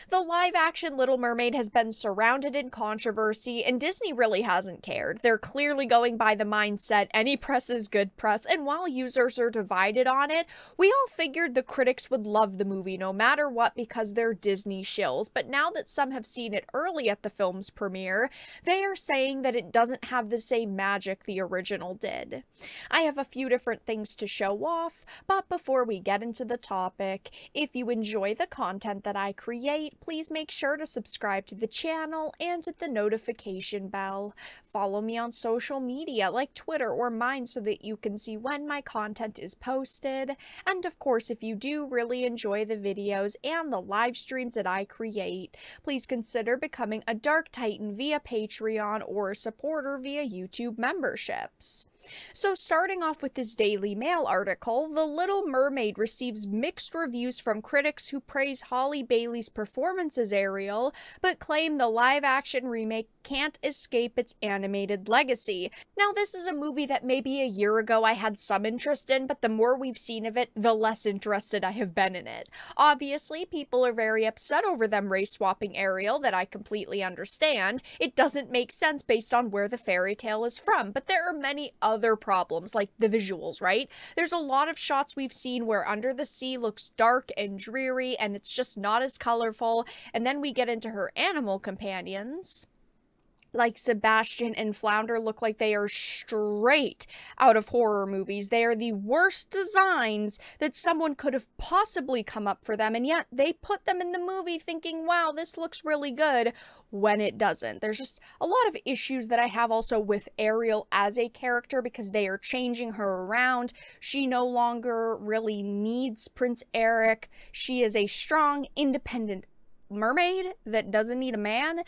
The live-action Little Mermaid has been surrounded in controversy, and Disney really hasn't cared. They're clearly going by the mindset, any press is good press, and while users are divided on it, we all figured the critics would love the movie no matter what because they're Disney shills, but now that some have seen it early at the film's premiere, they are saying that it doesn't have the same magic the original did. I have a few different things to show off, but before we get into the topic, if you enjoy the content that I create, please make sure to subscribe to the channel and hit the notification bell. Follow me on social media like Twitter or mine so that you can see when my content is posted. And of course, if you do really enjoy the videos and the live streams that I create, please consider becoming a Dark Titan via Patreon or a supporter via YouTube memberships. So starting off with this Daily Mail article, The Little Mermaid receives mixed reviews from critics who praise Halle Bailey's performance as Ariel, but claim the live-action remake can't escape its animated legacy. Now, this is a movie that maybe a year ago I had some interest in, but the more we've seen of it, the less interested I have been in it. Obviously, people are very upset over them race-swapping Ariel, that I completely understand. It doesn't make sense based on where the fairy tale is from, but there are many other problems, like the visuals, right? There's a lot of shots we've seen where Under the Sea looks dark and dreary, and it's just not as colorful, and then we get into her animal companions, like Sebastian and Flounder, look like they are straight out of horror movies. They are the worst designs that someone could have possibly come up for them, and yet they put them in the movie thinking, wow, this looks really good, when it doesn't. There's just a lot of issues that I have also with Ariel as a character because they are changing her around. She no longer really needs Prince Eric. She is a strong, independent mermaid that doesn't need a man,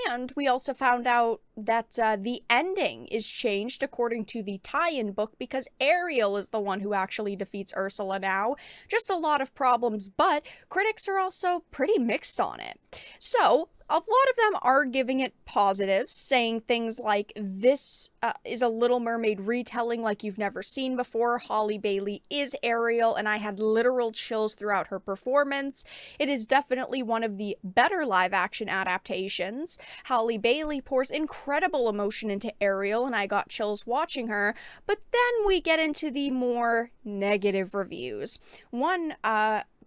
and we also found out that the ending is changed according to the tie-in book because Ariel is the one who actually defeats Ursula now. Just a lot of problems, but critics are also pretty mixed on it. So a lot of them are giving it positives, saying things like, this is a Little Mermaid retelling like you've never seen before. Halle Bailey is Ariel, and I had literal chills throughout her performance. It is definitely one of the better live-action adaptations. Halle Bailey pours incredible emotion into Ariel, and I got chills watching her. But then we get into the more negative reviews. One,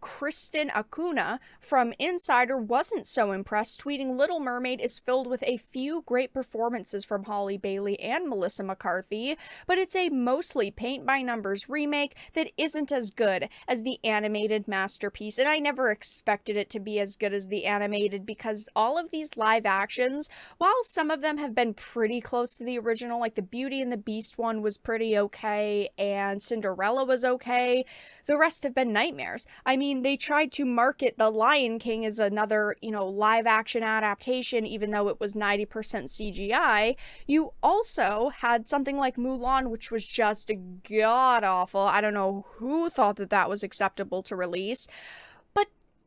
Kristen Acuna from Insider wasn't so impressed, tweeting, Little Mermaid is filled with a few great performances from Halle Bailey and Melissa McCarthy, but it's a mostly paint-by-numbers remake that isn't as good as the animated masterpiece, and I never expected it to be as good as the animated because all of these live actions, while some of them have been pretty close to the original, like the Beauty and the Beast one was pretty okay, and Cinderella was okay, the rest have been nightmares. I mean, they tried to market The Lion King as another, live action adaptation, even though it was 90% CGI. You also had something like Mulan, which was just god awful. I don't know who thought that that was acceptable to release.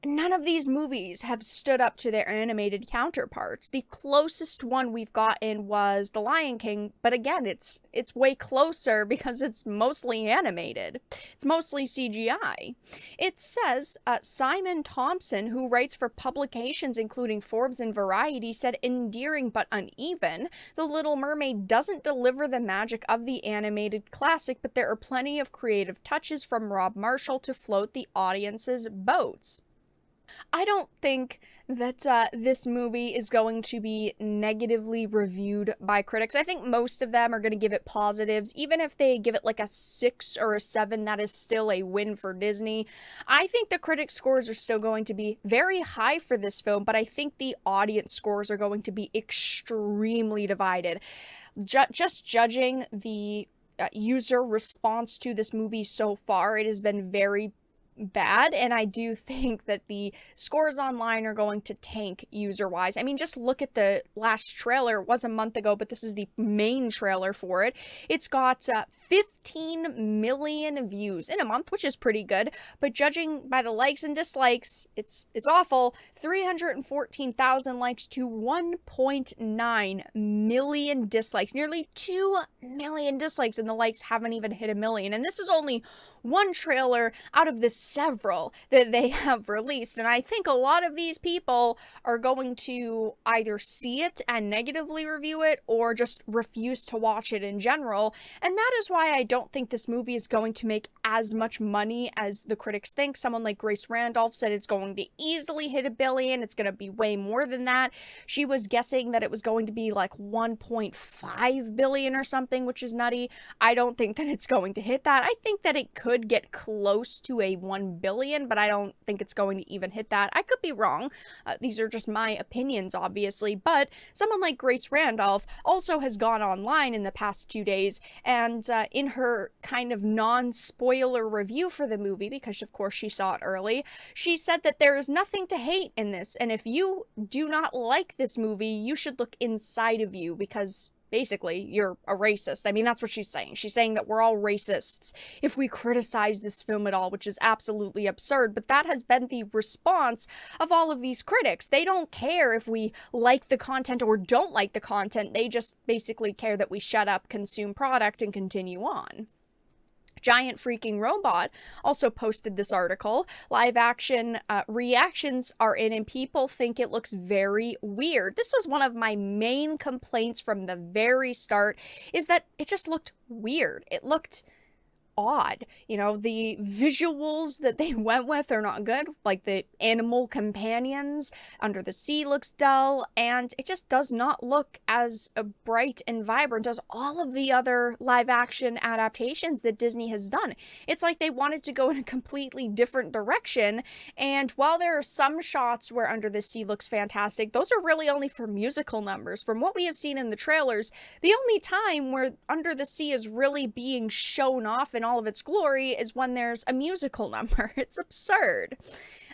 None of these movies have stood up to their animated counterparts. The closest one we've gotten was The Lion King, but again, it's way closer because it's mostly animated. It's mostly CGI. It says Simon Thompson, who writes for publications including Forbes and Variety, said endearing but uneven. The Little Mermaid doesn't deliver the magic of the animated classic, but there are plenty of creative touches from Rob Marshall to float the audience's boats. I don't think that this movie is going to be negatively reviewed by critics. I think most of them are going to give it positives. Even if they give it like a 6 or a 7, that is still a win for Disney. I think the critic scores are still going to be very high for this film, but I think the audience scores are going to be extremely divided. Just judging the user response to this movie so far, it has been very bad, and I do think that the scores online are going to tank user-wise. I mean, just look at the last trailer. It was a month ago, but this is the main trailer for it. It's got 15 million views in a month, which is pretty good, but judging by the likes and dislikes, it's awful. 314,000 likes to 1.9 million dislikes. Nearly 2 million dislikes, and the likes haven't even hit a million. And this is only one trailer out of the several that they have released. And I think a lot of these people are going to either see it and negatively review it or just refuse to watch it in general. And that is why I don't think this movie is going to make as much money as the critics think. Someone like Grace Randolph said it's going to easily hit $1 billion. It's going to be way more than that. She was guessing that it was going to be like 1.5 billion or something, which is nutty. I don't think that it's going to hit that. I think that it could get close to a 1 billion, but I don't think it's going to even hit that. I could be wrong. These are just my opinions, obviously, but someone like Grace Randolph also has gone online in the past 2 days, and in her kind of non-spoiler review for the movie, because of course she saw it early, she said that there is nothing to hate in this, and if you do not like this movie, you should look inside of you, because basically, you're a racist. I mean, that's what she's saying. She's saying that we're all racists if we criticize this film at all, which is absolutely absurd. But that has been the response of all of these critics. They don't care if we like the content or don't like the content. They just basically care that we shut up, consume product, and continue on. Giant Freaking Robot also posted this article. Live action reactions are in and people think it looks very weird. This was one of my main complaints from the very start, is that it just looked weird. It looked odd. You know, the visuals that they went with are not good. Like the animal companions under the sea looks dull, and it just does not look as bright and vibrant as all of the other live action adaptations that Disney has done. It's like they wanted to go in a completely different direction, and while there are some shots where Under the Sea looks fantastic, those are really only for musical numbers. From what we have seen in the trailers, the only time where Under the Sea is really being shown off in all of its glory is when there's a musical number. It's absurd.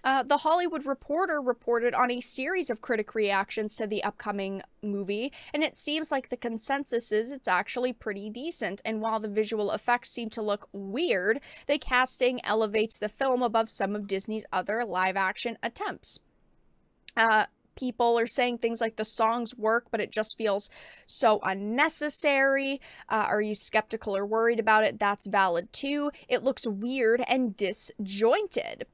The Hollywood Reporter reported on a series of critic reactions to the upcoming movie, and it seems like the consensus is it's actually pretty decent. And while the visual effects seem to look weird, the casting elevates the film above some of Disney's other live-action attempts. People are saying things like the songs work, but it just feels so unnecessary. Are you skeptical or worried about it? That's valid too. It looks weird and disjointed.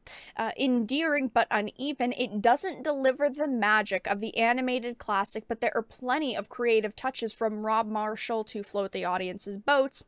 Endearing but uneven, it doesn't deliver the magic of the animated classic, but there are plenty of creative touches from Rob Marshall to float the audience's boats.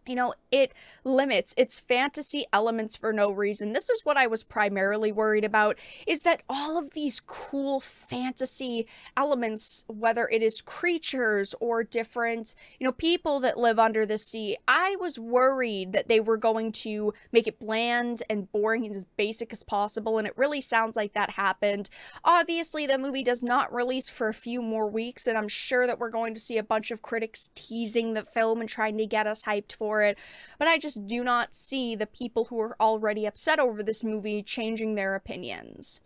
You know, it limits its fantasy elements for no reason. This is what I was primarily worried about, is that all of these cool fantasy elements, whether it is creatures or different, people that live under the sea, I was worried that they were going to make it bland and boring and as basic as possible, and it really sounds like that happened. Obviously, the movie does not release for a few more weeks, and I'm sure that we're going to see a bunch of critics teasing the film and trying to get us hyped for it, but I just do not see the people who are already upset over this movie changing their opinions.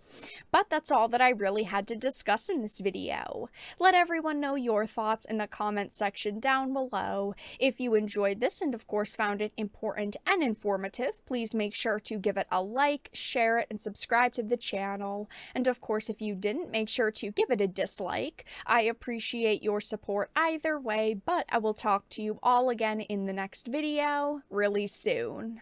But that's all that I really had to discuss in this video. Let everyone know your thoughts in the comment section down below. If you enjoyed this and of course found it important and informative, please make sure to give it a like, share it, and subscribe to the channel. And of course, if you didn't, make sure to give it a dislike. I appreciate your support either way, but I will talk to you all again in the next video really soon.